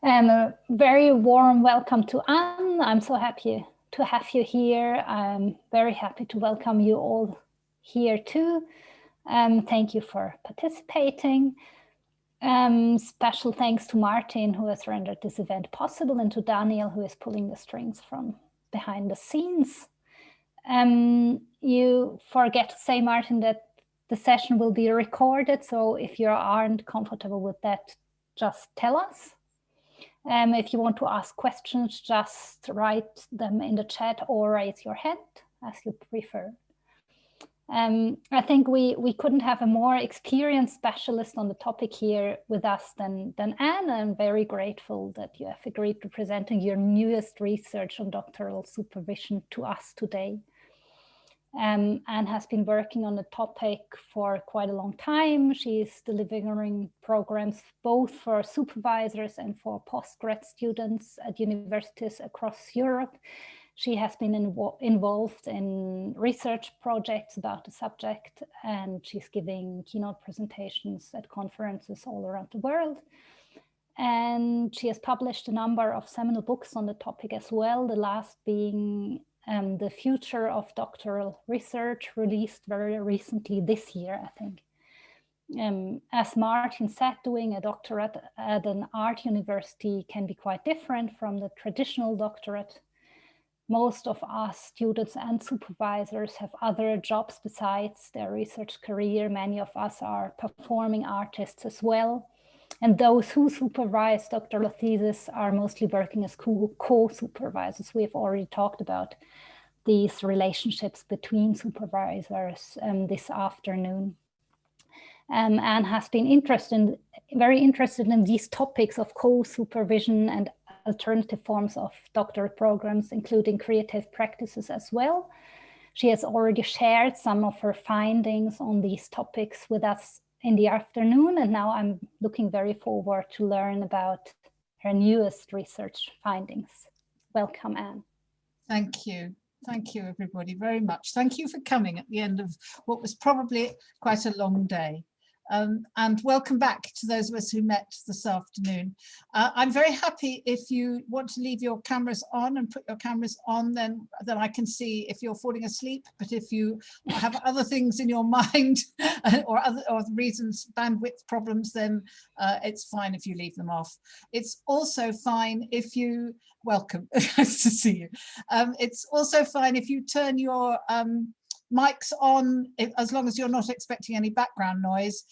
A very warm welcome to Anne. I'm so happy to have you here. I'm very happy to welcome you all here too. Thank you for participating. Special thanks to Martin, who has rendered this event possible, and to Daniel, who is pulling the strings from behind the scenes. You forget to say, Martin, that the session will be recorded. So if you aren't comfortable with that, just tell us. If you want to ask questions, just write them in the chat or raise your hand as you prefer. I think we couldn't have a more experienced specialist on the topic here with us than Anne. I'm very grateful that you have agreed to presenting your newest research on doctoral supervision to us today. Anne has been working on the topic for quite a long time. She's delivering programs both for supervisors and for postgrad students at universities across Europe. She has been involved in research projects about the subject, and she's giving keynote presentations at conferences all around the world. And she has published a number of seminal books on the topic as well, the last being The Future of Doctoral Research, released very recently this year, I think. As Martin said, doing a doctorate at an art university can be quite different from the traditional doctorate. Most of us students and supervisors have other jobs besides their research career. Many of us are performing artists as well. And those who supervise doctoral theses are mostly working as co-supervisors. We have already talked about these relationships between supervisors this afternoon. Anne has been very interested in these topics of co-supervision and alternative forms of doctoral programs, including creative practices as well. She has already shared some of her findings on these topics with us in the afternoon, and now I'm looking very forward to learn about her newest research findings. Welcome, Anne. Thank you. Thank you, everybody, very much. Thank you for coming at the end of what was probably quite a long day. And welcome back to those of us who met this afternoon. I'm very happy if you want to leave your cameras on and put your cameras on, then I can see if you're falling asleep. But if you have other things in your mind or reasons, bandwidth problems, then it's fine if you leave them off. It's also fine if you, welcome, nice to see you. It's also fine if you turn your mics on, as long as you're not expecting any background noise,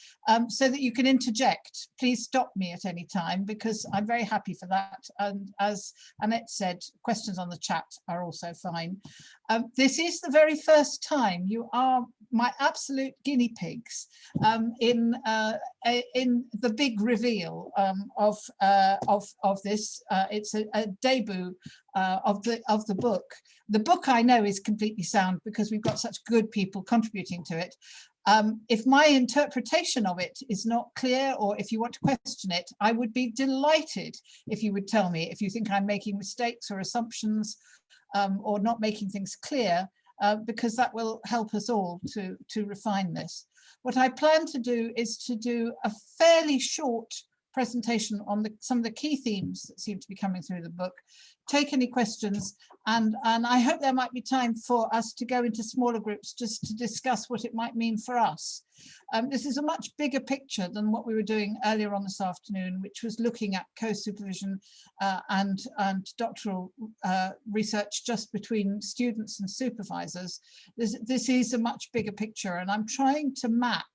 so that you can interject. Please stop me at any time, because I'm very happy for that. And as Annette said, questions on the chat are also fine. This is the very first time you are my absolute guinea pigs in the big reveal of this. It's a debut of the book. The book, I know, is completely sound because we've got such good people contributing to it. If my interpretation of it is not clear, or if you want to question it, I would be delighted if you would tell me if you think I'm making mistakes or assumptions or not making things clear, because that will help us all to refine this. What I plan to do is to do a fairly short presentation on some of the key themes that seem to be coming through the book, take any questions, and I hope there might be time for us to go into smaller groups just to discuss what it might mean for us. This is a much bigger picture than what we were doing earlier on this afternoon, which was looking at co-supervision and doctoral research just between students and supervisors. This is a much bigger picture, and I'm trying to map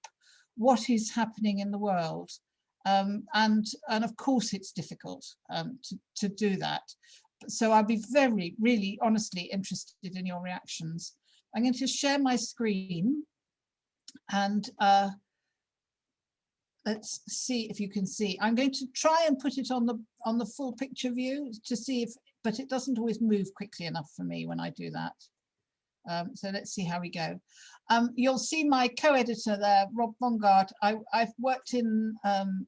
what is happening in the world. And of course it's difficult to do that. So I'll be really honestly interested in your reactions. I'm going to share my screen, and let's see if you can see. I'm going to try and put it on the full picture view to see if, but it doesn't always move quickly enough for me when I do that. So let's see how we go. You'll see my co-editor there, Rob Bongaardt. I've worked in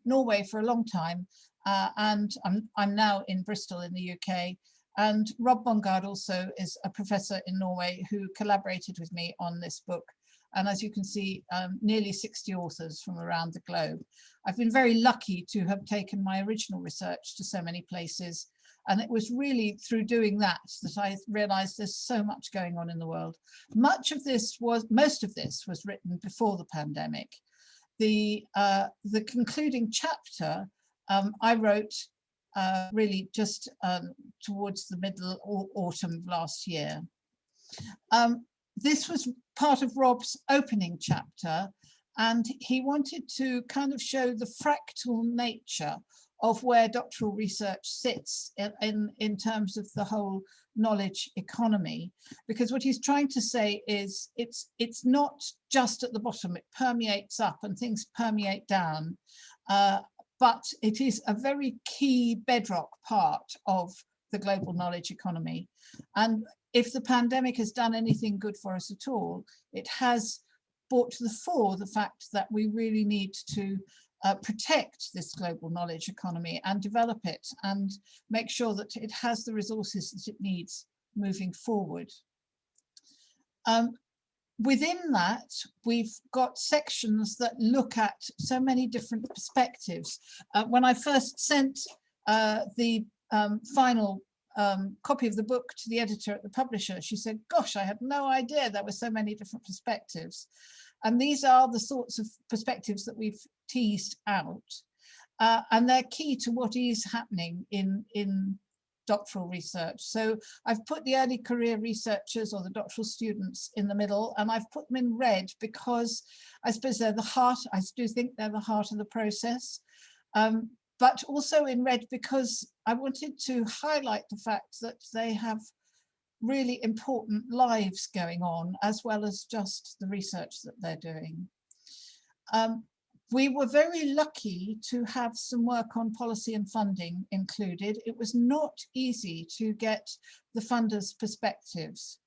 Norway for a long time, and I'm now in Bristol in the UK. And Rob Bongaardt also is a professor in Norway who collaborated with me on this book. And as you can see, nearly 60 authors from around the globe. I've been very lucky to have taken my original research to so many places. And it was really through doing that that I realized there's so much going on in the world. Most of this was written before the pandemic. The concluding chapter I wrote really just towards the middle or autumn of last year. This was part of Rob's opening chapter, and he wanted to kind of show the fractal nature of where doctoral research sits in terms of the whole knowledge economy, because what he's trying to say is it's not just at the bottom, it permeates up and things permeate down, but it is a very key bedrock part of the global knowledge economy. And if the pandemic has done anything good for us at all, it has brought to the fore the fact that we really need to protect this global knowledge economy and develop it and make sure that it has the resources that it needs moving forward. Within that, we've got sections that look at so many different perspectives. When I first sent the final copy of the book to the editor at the publisher, she said, gosh, I had no idea there were so many different perspectives. And these are the sorts of perspectives that we've teased out. And they're key to what is happening in doctoral research. So I've put the early career researchers or the doctoral students in the middle, and I've put them in red because I suppose they're the heart, I do think they're the heart of the process. But also in red because I wanted to highlight the fact that they have really important lives going on, as well as just the research that they're doing. We were very lucky to have some work on policy and funding included. It was not easy to get the funders' perspectives.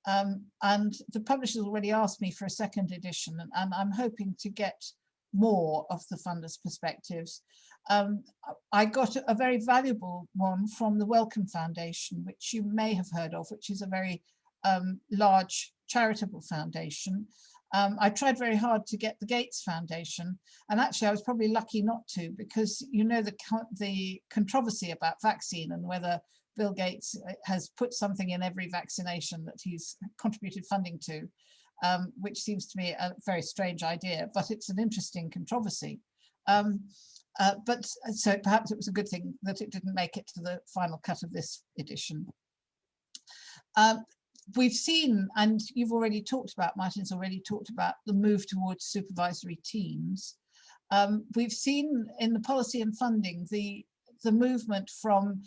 And the publishers already asked me for a second edition, and I'm hoping to get more of the funders' perspectives. I got a very valuable one from the Wellcome Foundation, which you may have heard of, which is a very large charitable foundation. I tried very hard to get the Gates Foundation, and actually I was probably lucky not to, because you know the controversy about vaccine and whether Bill Gates has put something in every vaccination that he's contributed funding to, which seems to me a very strange idea, but it's an interesting controversy. But so perhaps it was a good thing that it didn't make it to the final cut of this edition. We've seen, and you've already talked about, Martin's already talked about the move towards supervisory teams. We've seen in the policy and funding the movement from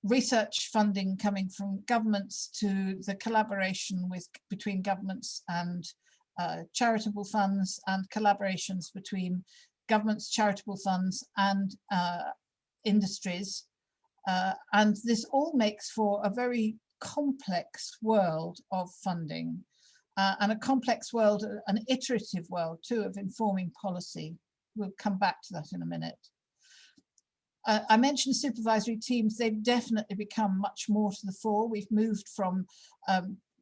research funding coming from governments to the collaboration between governments and charitable funds, and collaborations between governments, charitable funds and industries. And this all makes for a very complex world of funding, and a complex world, an iterative world too, of informing policy. We'll come back to that in a minute. I mentioned supervisory teams. They've definitely become much more to the fore. We've moved from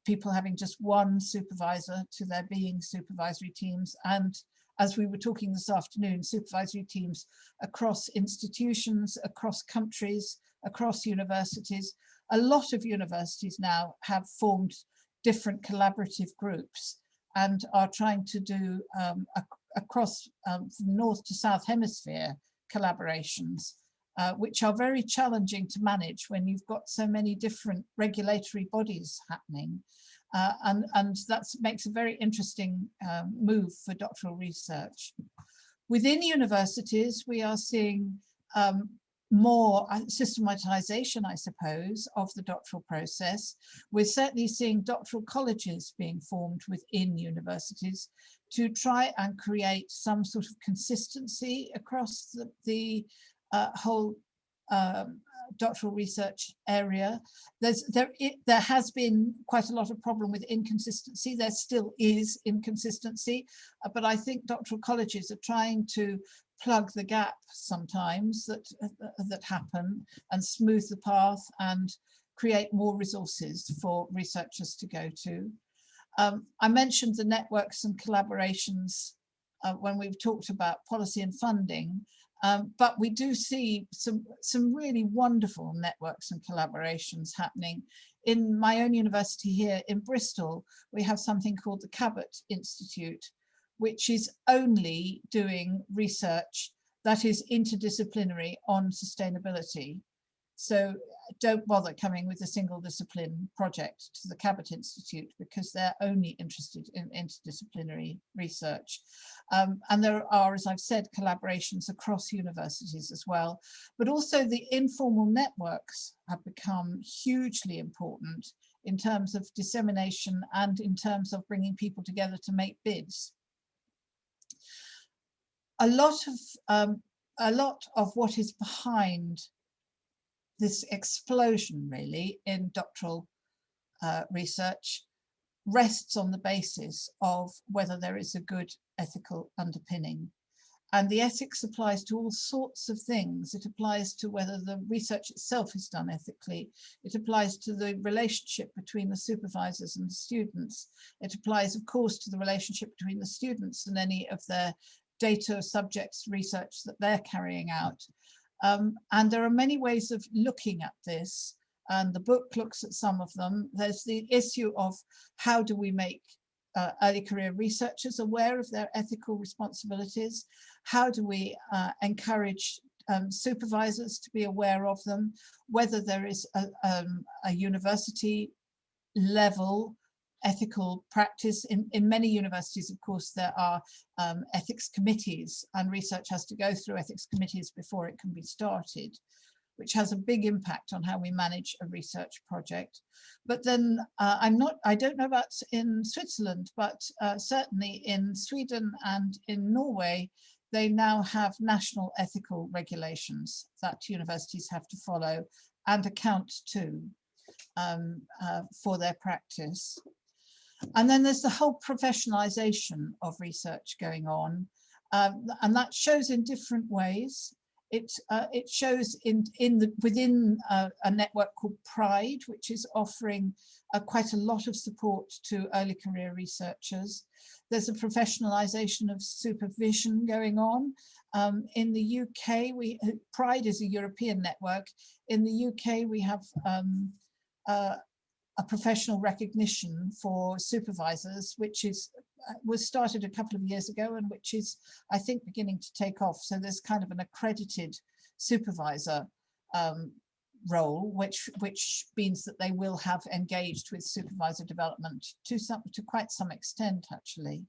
people having just one supervisor to there being supervisory teams. And as we were talking this afternoon, supervisory teams across institutions, across countries, across universities. A lot of universities now have formed different collaborative groups and are trying to do across from north to south hemisphere collaborations, which are very challenging to manage when you've got so many different regulatory bodies happening. And that makes a very interesting move for doctoral research. Within universities, we are seeing more systematization, I suppose, of the doctoral process. We're certainly seeing doctoral colleges being formed within universities to try and create some sort of consistency across the whole doctoral research area. There has been quite a lot of problem with inconsistency. There still is inconsistency, but I think doctoral colleges are trying to plug the gap sometimes that happen and smooth the path and create more resources for researchers to go to. I mentioned the networks and collaborations when we've talked about policy and funding, but we do see some really wonderful networks and collaborations happening. In my own university here in Bristol, we have something called the Cabot Institute, which is only doing research that is interdisciplinary on sustainability. So don't bother coming with a single discipline project to the Cabot Institute, because they're only interested in interdisciplinary research. And there are, as I've said, collaborations across universities as well, but also the informal networks have become hugely important in terms of dissemination and in terms of bringing people together to make bids. A lot of what is behind this explosion really in doctoral research rests on the basis of whether there is a good ethical underpinning. And the ethics applies to all sorts of things. It applies to whether the research itself is done ethically. It applies to the relationship between the supervisors and the students. It applies, of course, to the relationship between the students and any of their data subjects research that they're carrying out. And there are many ways of looking at this, and the book looks at some of them. There's the issue of how do we make early career researchers aware of their ethical responsibilities? How do we encourage supervisors to be aware of them? Whether there is a university level ethical practice. In many universities, of course, there are ethics committees, and research has to go through ethics committees before it can be started, which has a big impact on how we manage a research project. But then I don't know about in Switzerland, but certainly in Sweden and in Norway, they now have national ethical regulations that universities have to follow and account to for their practice. And then there's the whole professionalization of research going on, and that shows in different ways. It shows within a network called Pride, which is offering quite a lot of support to early career researchers. There's a professionalization of supervision going on. In the UK, Pride is a European network. In the UK, we have a professional recognition for supervisors, which was started a couple of years ago, and which is, I think, beginning to take off. So there's kind of an accredited supervisor role, which means that they will have engaged with supervisor development to quite some extent, actually.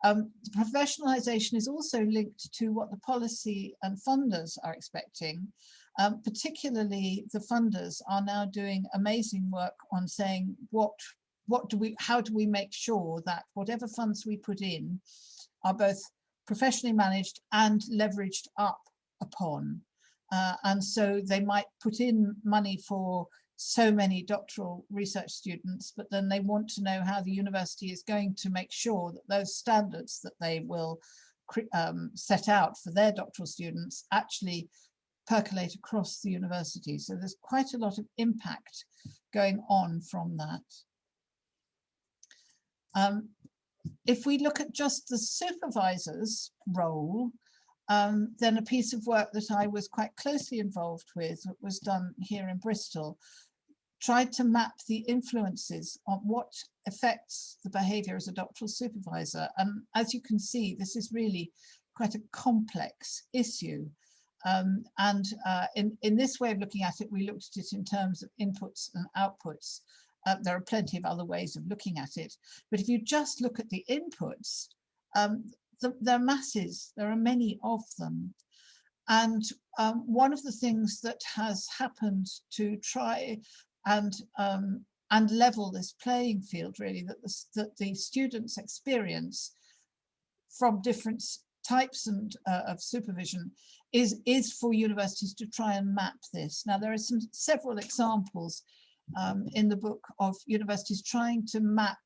The professionalization is also linked to what the policy and funders are expecting. Particularly the funders are now doing amazing work on saying how do we make sure that whatever funds we put in are both professionally managed and leveraged up upon. And so they might put in money for so many doctoral research students, but then they want to know how the university is going to make sure that those standards that they will set out for their doctoral students actually percolate across the university. So there's quite a lot of impact going on from that. If we look at just the supervisor's role, then a piece of work that I was quite closely involved with was done here in Bristol, tried to map the influences on what affects the behavior as a doctoral supervisor. And as you can see, this is really quite a complex issue. In this way of looking at it, we looked at it in terms of inputs and outputs. There are plenty of other ways of looking at it. But if you just look at the inputs, they're masses. There are many of them. And one of the things that has happened to try and level this playing field, really, that the students experience from different types of supervision is for universities to try and map this. Now, there are several examples in the book of universities trying to map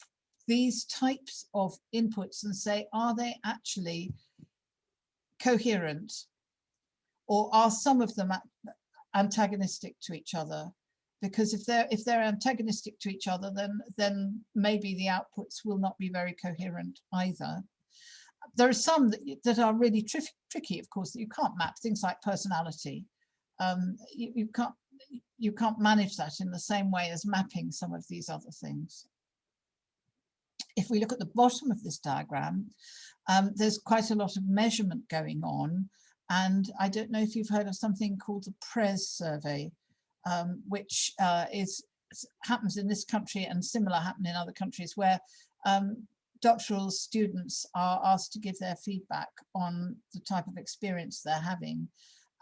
these types of inputs and say, are they actually coherent, or are some of them antagonistic to each other? because if they're antagonistic to each other, then maybe the outputs will not be very coherent either. There are some that are really tricky, of course, that you can't map, things like personality. You can't manage that in the same way as mapping some of these other things. If we look at the bottom of this diagram, there's quite a lot of measurement going on. And I don't know if you've heard of something called the PRES survey, which happens in this country and similar happen in other countries, where doctoral students are asked to give their feedback on the type of experience they're having.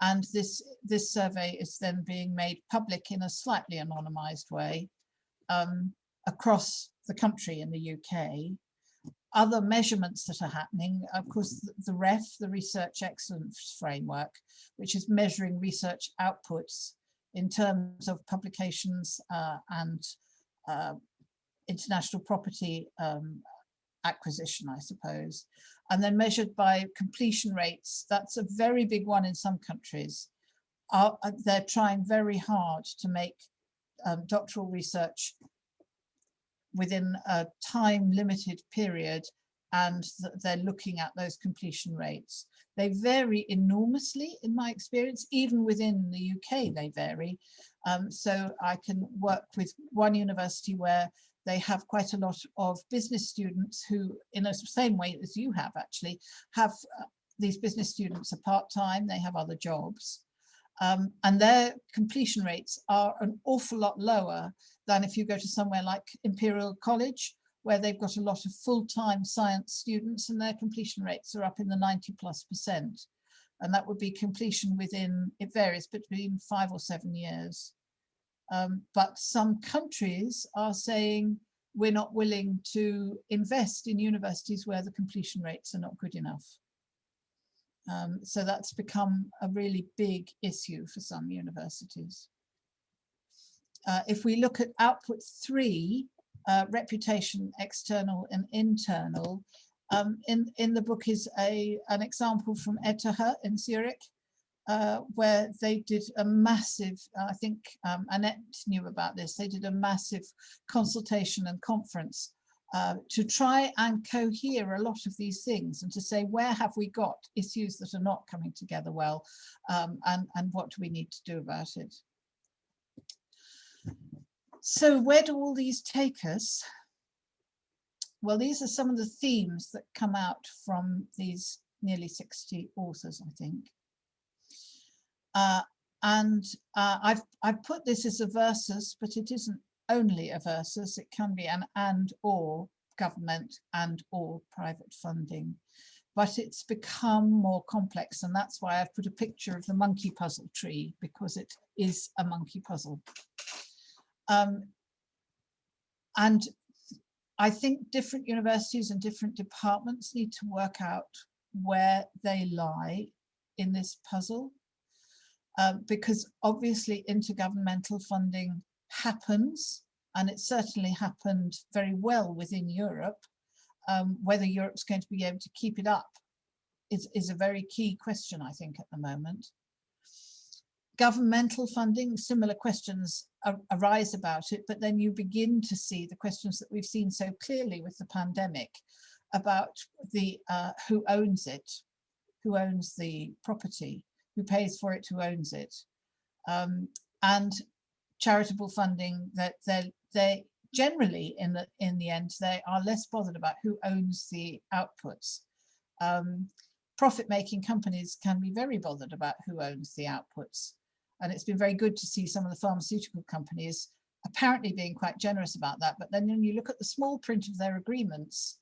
And this survey is then being made public in a slightly anonymized way across the country in the UK. Other measurements that are happening, of course, the REF, the Research Excellence Framework, which is measuring research outputs in terms of publications and intellectual property acquisition, I suppose, and then measured by completion rates. That's a very big one in some countries. They're trying very hard to make doctoral research within a time-limited period, and they're looking at those completion rates. They vary enormously in my experience. Even within the UK they vary. So I can work with one university where they have quite a lot of business students who, in the same way as you have actually, have these business students are part-time, they have other jobs. And their completion rates are an awful lot lower than if you go to somewhere like Imperial College, where they've got a lot of full-time science students and their completion rates are up in the 90+%. And that would be completion within, it varies between 5 or 7 years. But some countries are saying we're not willing to invest in universities where the completion rates are not good enough. So that's become a really big issue for some universities. If we look at output 3, reputation, external and internal, in the book is an example from ETH in Zurich, where they did a massive, I think Annette knew about this, they did a massive consultation and conference to try and cohere a lot of these things and to say, where have we got issues that are not coming together well, and what do we need to do about it? So where do all these take us? Well, these are some of the themes that come out from these nearly 60 authors, I think. I've put this as a versus, but it isn't only a versus. It can be an and or government and or private funding, but it's become more complex, and that's why I've put a picture of the monkey puzzle tree, because it is a monkey puzzle. And I think different universities and different departments need to work out where they lie in this puzzle. Because obviously intergovernmental funding happens, and it certainly happened very well within Europe. Whether Europe's going to be able to keep it up is a very key question, I think, at the moment. Governmental funding, similar questions arise about it, but then you begin to see the questions that we've seen so clearly with the pandemic about the who owns it, who owns the property, who pays for it, who owns it, and charitable funding, that they generally in the end they are less bothered about who owns the outputs. Profit-making companies can be very bothered about who owns the outputs, and it's been very good to see some of the pharmaceutical companies apparently being quite generous about that. But then when you look at the small print of their agreements,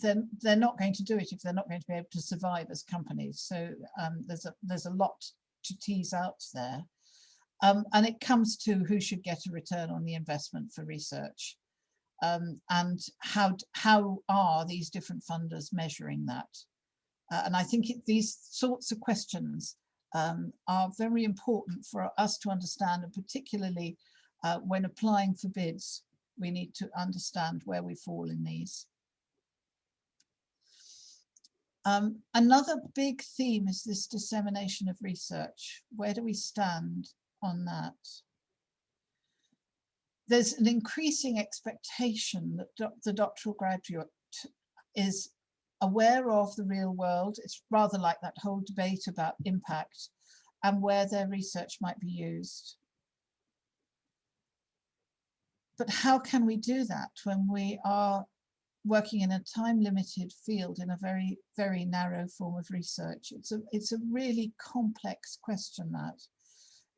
then they're not going to do it if they're not going to be able to survive as companies. So there's a lot to tease out there. And it comes to who should get a return on the investment for research, and how are these different funders measuring that? And I think these sorts of questions are very important for us to understand, and particularly when applying for bids, we need to understand where we fall in these. Another big theme is this dissemination of research. Where do we stand on that? there's an increasing expectation that the doctoral graduate is aware of the real world. It's rather like that whole debate about impact and where their research might be used. But how can we do that when we are working in a time-limited field in a very, very narrow form of research? It's a really complex question, that.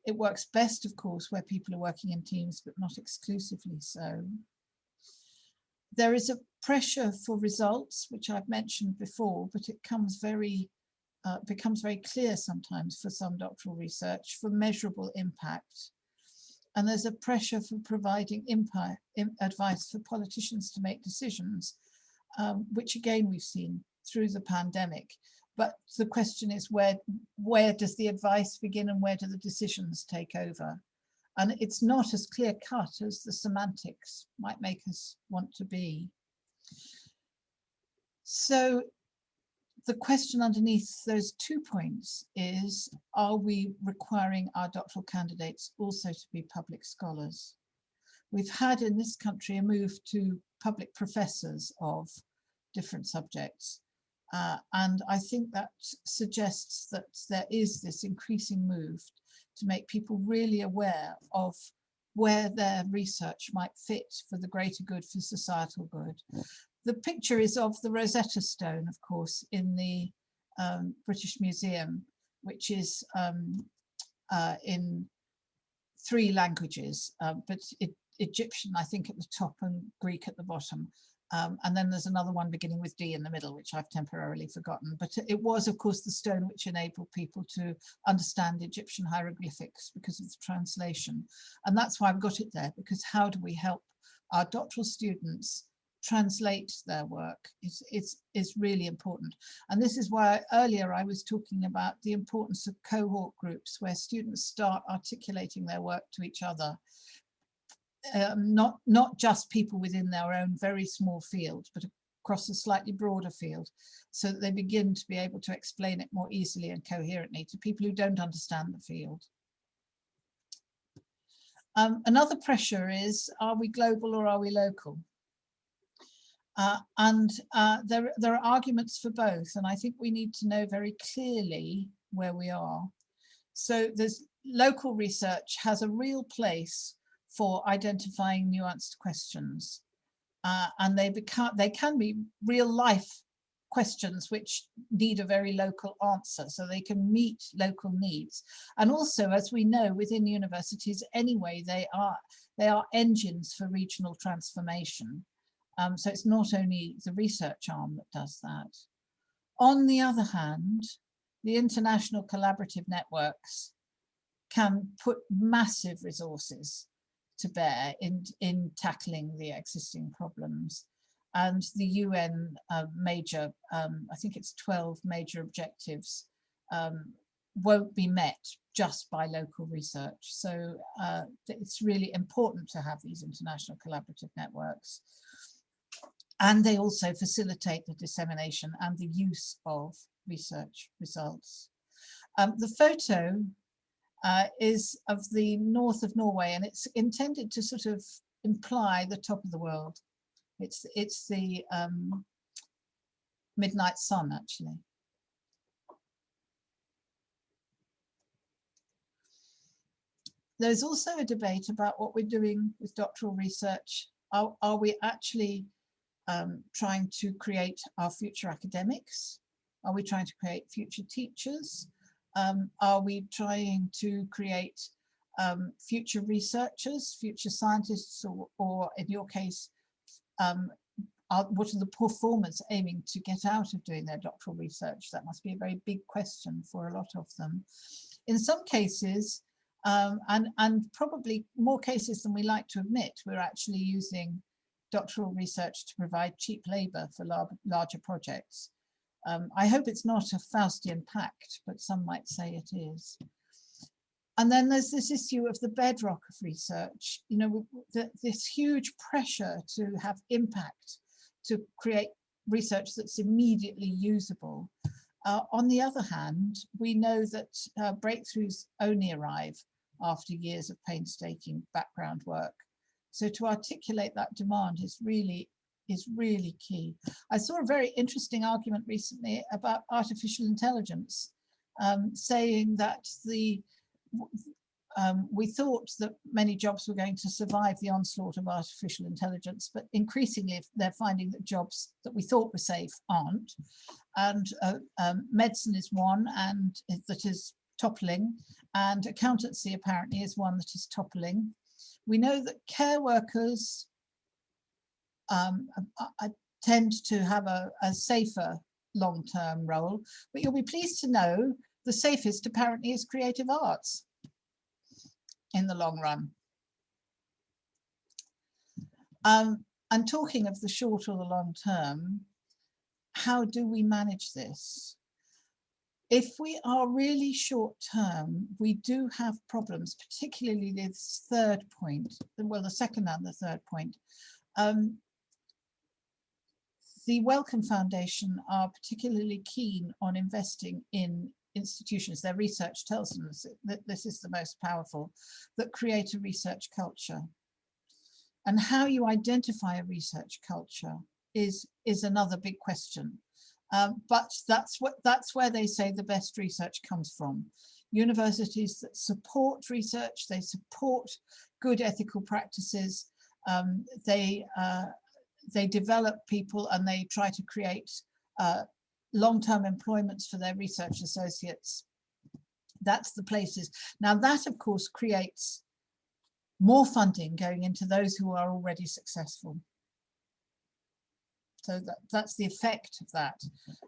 It works best, of course, where people are working in teams, but not exclusively so. There is a pressure for results, which I've mentioned before, but it becomes very clear sometimes for some doctoral research for measurable impact. And there's a pressure for providing advice for politicians to make decisions, which again we've seen through the pandemic. But the question is, where does the advice begin and where do the decisions take over? And it's not as clear cut as the semantics might make us want to be. So the question underneath those 2 points is, are we requiring our doctoral candidates also to be public scholars? We've had in this country a move to public professors of different subjects. And I think that suggests that there is this increasing move to make people really aware of where their research might fit for the greater good, for societal good. The picture is of the Rosetta Stone, of course, in the British Museum, which is in 3 languages, but Egyptian, I think, at the top and Greek at the bottom. And then there's another one beginning with D in the middle, which I've temporarily forgotten. But it was, of course, the stone which enabled people to understand Egyptian hieroglyphics because of the translation. And that's why I've got it there, because how do we help our doctoral students translate their work is really important. And this is why earlier I was talking about the importance of cohort groups, where students start articulating their work to each other. Not just people within their own very small field, but across a slightly broader field, so that they begin to be able to explain it more easily and coherently to people who don't understand the field. Another pressure is, are we global or are we local? There are arguments for both, and I think we need to know very clearly where we are. So there's local research has a real place for identifying nuanced questions, and they can be real life questions which need a very local answer, so they can meet local needs. And also, as we know, within universities anyway, they are engines for regional transformation. So it's not only the research arm that does that. On the other hand, the international collaborative networks can put massive resources to bear in tackling the existing problems. And the UN major, I think it's 12 major objectives, won't be met just by local research. So it's really important to have these international collaborative networks. And they also facilitate the dissemination and the use of research results. The photo is of the north of Norway, and it's intended to sort of imply the top of the world. It's the midnight sun, actually. There's also a debate about what we're doing with doctoral research. Are we actually trying to create our future academics? Are we trying to create future teachers? Are we trying to create future researchers, future scientists, or in your case, what are the performers aiming to get out of doing their doctoral research? That must be a very big question for a lot of them. In some cases, and probably more cases than we like to admit, we're actually using doctoral research to provide cheap labor for larger projects. I hope it's not a Faustian pact, but some might say it is. And then there's this issue of the bedrock of research, you know, this huge pressure to have impact, to create research that's immediately usable. On the other hand, we know that breakthroughs only arrive after years of painstaking background work. So to articulate that demand is really key. I saw a very interesting argument recently about artificial intelligence, saying that we thought that many jobs were going to survive the onslaught of artificial intelligence, but increasingly they're finding that jobs that we thought were safe aren't. And medicine is one, and that is toppling, and accountancy apparently is one that is toppling. We know that care workers tend to have a safer long-term role, but you'll be pleased to know the safest apparently is creative arts in the long run. And talking of the short or the long term, how do we manage this? If we are really short term, we do have problems, particularly this third point, well, the second and the third point. The Wellcome Foundation are particularly keen on investing in institutions. Their research tells them that this is the most powerful, that create a research culture. And how you identify a research culture is another big question. But that's where they say the best research comes from. Universities that support research, they support good ethical practices, they develop people, and they try to create long-term employments for their research associates. That's the places. Now that, of course, creates more funding going into those who are already successful. So that's the effect of that.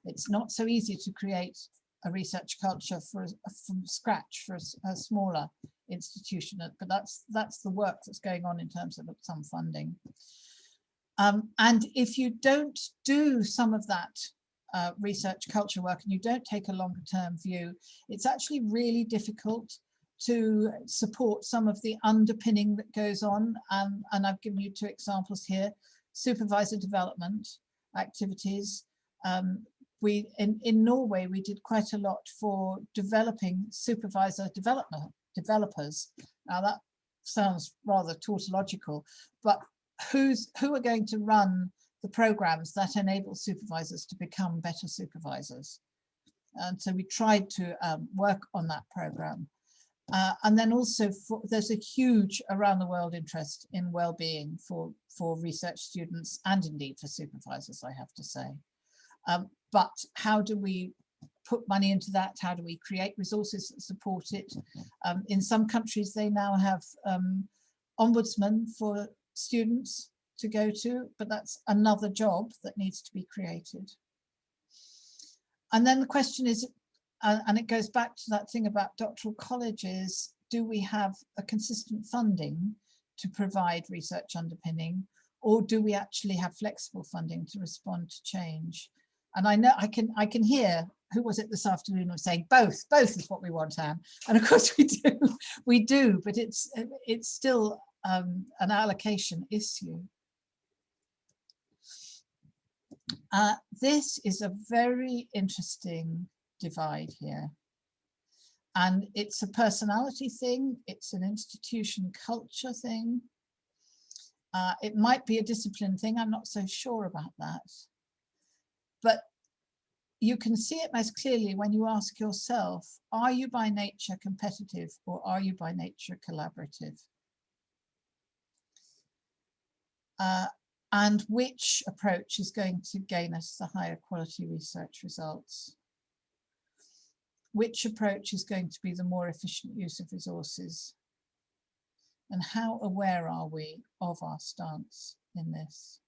It's not so easy to create a research culture from scratch for a smaller institution, but that's the work that's going on in terms of some funding. And if you don't do some of that research culture work and you don't take a longer term view, it's actually really difficult to support some of the underpinning that goes on. And I've given you two examples here: supervisor development activities. In Norway, we did quite a lot for developing supervisor developers. Now that sounds rather tautological, but who are going to run the programs that enable supervisors to become better supervisors? And so we tried to work on that program. And then also there's a huge around the world interest in well-being for research students, and indeed for supervisors, I have to say. But how do we put money into that? How do we create resources that support it? In some countries, they now have ombudsmen for students to go to, but that's another job that needs to be created. And then the question is, and it goes back to that thing about doctoral colleges, do we have a consistent funding to provide research underpinning, or do we actually have flexible funding to respond to change? And I know I can hear, who was it this afternoon, was saying both is what we want, Anne. And of course we do, but it's still an allocation issue. This is a very interesting divide here. And it's a personality thing, it's an institution culture thing. It might be a discipline thing, I'm not so sure about that. But you can see it most clearly when you ask yourself, are you by nature competitive or are you by nature collaborative? And which approach is going to gain us the higher quality research results? Which approach is going to be the more efficient use of resources? And how aware are we of our stance in this?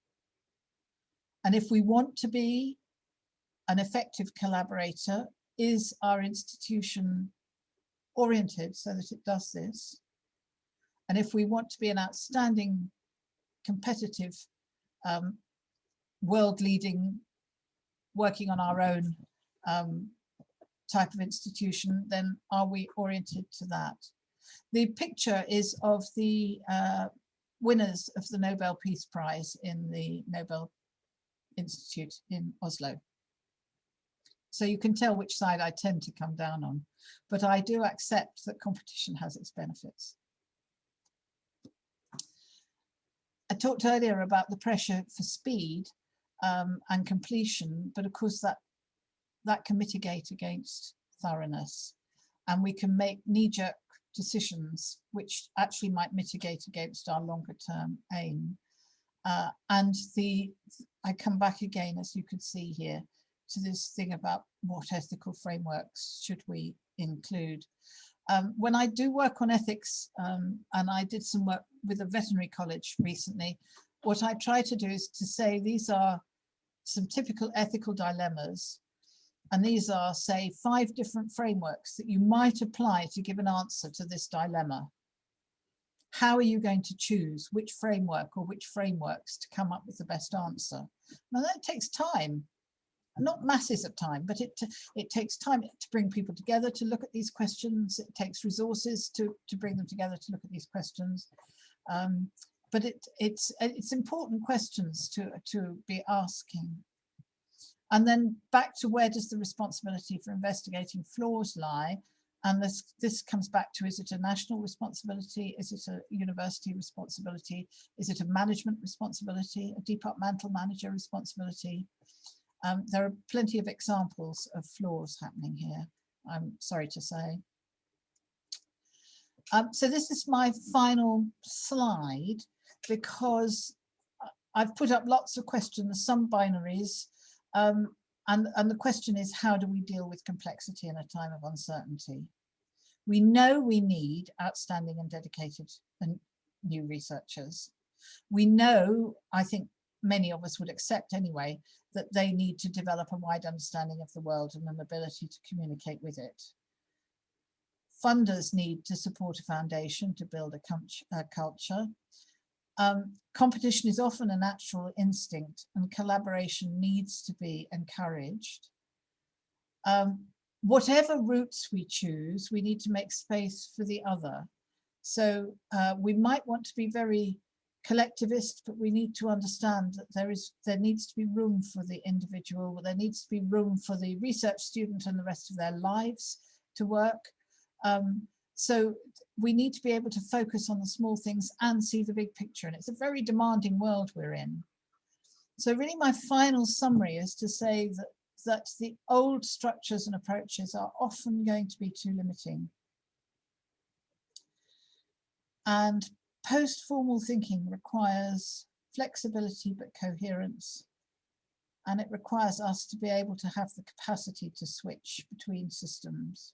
And if we want to be an effective collaborator, is our institution oriented so that it does this? And if we want to be an outstanding, competitive, world-leading, working on our own type of institution, then are we oriented to that? The picture is of the winners of the Nobel Peace Prize in the Nobel Institute in Oslo. So you can tell which side I tend to come down on, but I do accept that competition has its benefits. I talked earlier about the pressure for speed and completion, but of course that can mitigate against thoroughness, and we can make knee-jerk decisions which actually might mitigate against our longer term aim. And I come back again, as you could see here, to this thing about what ethical frameworks should we include. When I do work on ethics, and I did some work with a veterinary college recently, what I try to do is to say these are some typical ethical dilemmas, and these are, say, 5 different frameworks that you might apply to give an answer to this dilemma. How are you going to choose which framework or which frameworks to come up with the best answer? Now that takes time, not masses of time, but it takes time to bring people together to look at these questions. It takes resources to bring them together to look at these questions. But it's important questions to be asking. And then back to, where does the responsibility for investigating flaws lie? And this comes back to, is it a national responsibility? Is it a university responsibility? Is it a management responsibility, a departmental manager responsibility? There are plenty of examples of flaws happening here, I'm sorry to say. So this is my final slide, because I've put up lots of questions, some binaries, and the question is, how do we deal with complexity in a time of uncertainty? We know we need outstanding and dedicated and new researchers. We know, I think many of us would accept anyway, that they need to develop a wide understanding of the world and an ability to communicate with it. Funders need to support a foundation to build a culture. Competition is often a natural instinct, and collaboration needs to be encouraged. Whatever routes we choose, we need to make space for the other. So we might want to be very collectivist, but we need to understand that there needs to be room for the individual. There needs to be room for the research student and the rest of their lives to work. So we need to be able to focus on the small things and see the big picture. And it's a very demanding world we're in. So really my final summary is to say that the old structures and approaches are often going to be too limiting. And post-formal thinking requires flexibility but coherence. And it requires us to be able to have the capacity to switch between systems.